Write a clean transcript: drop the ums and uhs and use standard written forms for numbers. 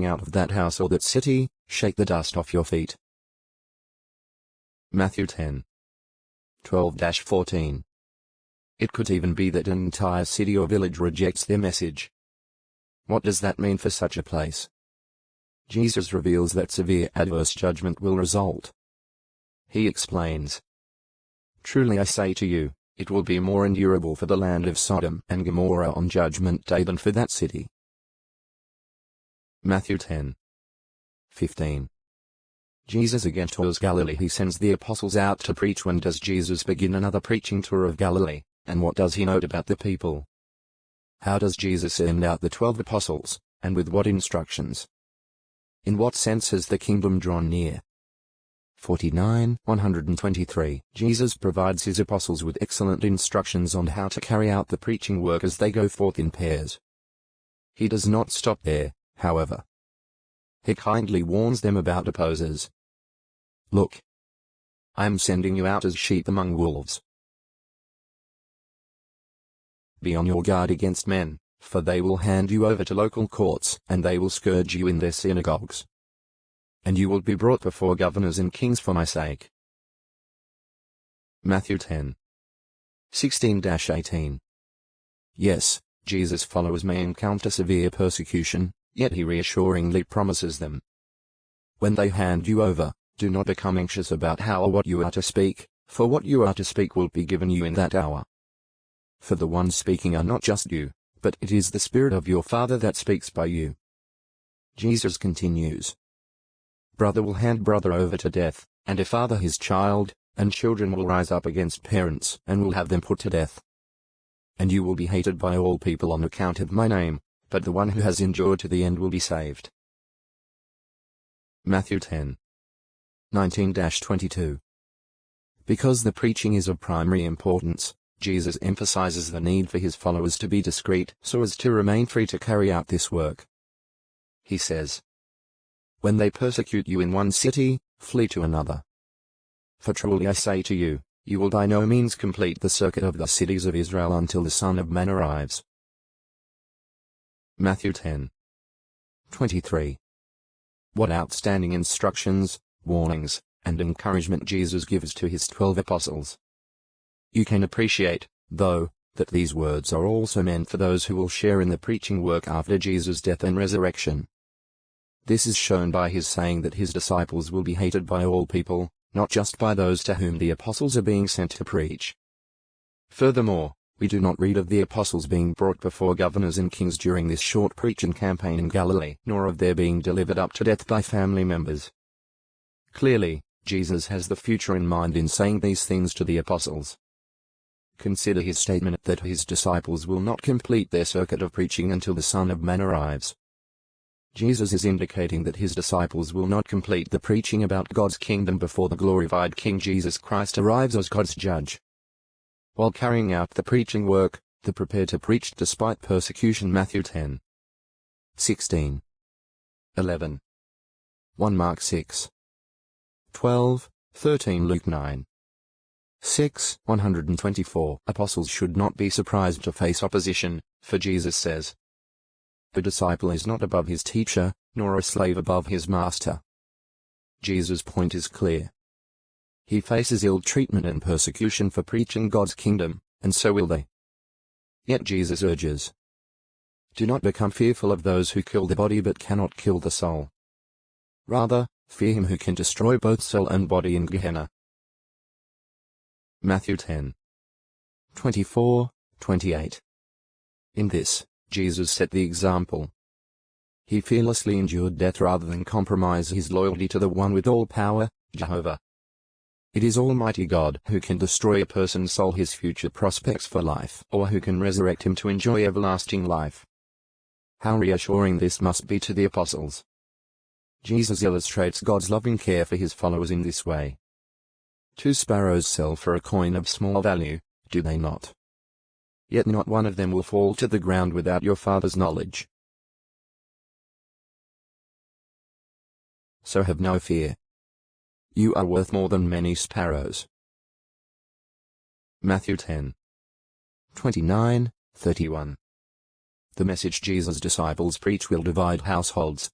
going out of that house or that city, shake the dust off your feet. Matthew 10. 12-14. It could even be that an entire city or village rejects their message. What does that mean for such a place? Jesus reveals that severe adverse judgment will result. He explains, "Truly I say to you, it will be more endurable for the land of Sodom and Gomorrah on Judgment Day than for that city." Matthew 10. 15. Jesus again tours Galilee. He sends the apostles out to preach. When does Jesus begin another preaching tour of Galilee, and what does he note about the people? How does Jesus send out the 12 apostles, and with what instructions? In what sense has the kingdom drawn near? 49-123. Jesus provides his apostles with excellent instructions on how to carry out the preaching work as they go forth in pairs. He does not stop there, however. He kindly warns them about opposers. "Look, I am sending you out as sheep among wolves. Be on your guard against men, for they will hand you over to local courts, and they will scourge you in their synagogues. And you will be brought before governors and kings for my sake." Matthew 10. 16-18. Yes, Jesus' followers may encounter severe persecution, yet he reassuringly promises them, "When they hand you over, do not become anxious about how or what you are to speak, for what you are to speak will be given you in that hour. For the ones speaking are not just you, but it is the Spirit of your Father that speaks by you." Jesus continues, "Brother will hand brother over to death, and a father his child, and children will rise up against parents and will have them put to death. And you will be hated by all people on account of my name, but the one who has endured to the end will be saved." Matthew 10. 19-22. Because the preaching is of primary importance, Jesus emphasizes the need for his followers to be discreet so as to remain free to carry out this work. He says, "When they persecute you in one city, flee to another. For truly I say to you, you will by no means complete the circuit of the cities of Israel until the Son of Man arrives." Matthew 10. 23. What outstanding instructions, warnings, and encouragement Jesus gives to his 12 apostles. You can appreciate, though, that these words are also meant for those who will share in the preaching work after Jesus' death and resurrection. This is shown by his saying that his disciples will be hated by all people, not just by those to whom the apostles are being sent to preach. Furthermore, we do not read of the apostles being brought before governors and kings during this short preaching campaign in Galilee, nor of their being delivered up to death by family members. Clearly, Jesus has the future in mind in saying these things to the apostles. Consider his statement that his disciples will not complete their circuit of preaching until the Son of Man arrives. Jesus is indicating that his disciples will not complete the preaching about God's kingdom before the glorified King Jesus Christ arrives as God's judge. While carrying out the preaching work, they prepare to preach despite persecution. Matthew 10. 16. 11. 1 Mark 6. 12, 13 Luke 9. 6, 124. Apostles should not be surprised to face opposition, for Jesus says, "The disciple is not above his teacher, nor a slave above his master." Jesus' point is clear. He faces ill treatment and persecution for preaching God's kingdom, and so will they. Yet Jesus urges, "Do not become fearful of those who kill the body but cannot kill the soul. Rather, fear him who can destroy both soul and body in Gehenna." Matthew 10. 24, 28. In this, Jesus set the example. He fearlessly endured death rather than compromise his loyalty to the one with all power, Jehovah. It is Almighty God who can destroy a person's soul, his future prospects for life, or who can resurrect him to enjoy everlasting life. How reassuring this must be to the apostles. Jesus illustrates God's loving care for his followers in this way. 2 sparrows sell for a coin of small value, do they not? Yet not one of them will fall to the ground without your Father's knowledge. So have no fear. You are worth more than many sparrows. Matthew 10. 29, 31. The message Jesus' disciples preach will divide households,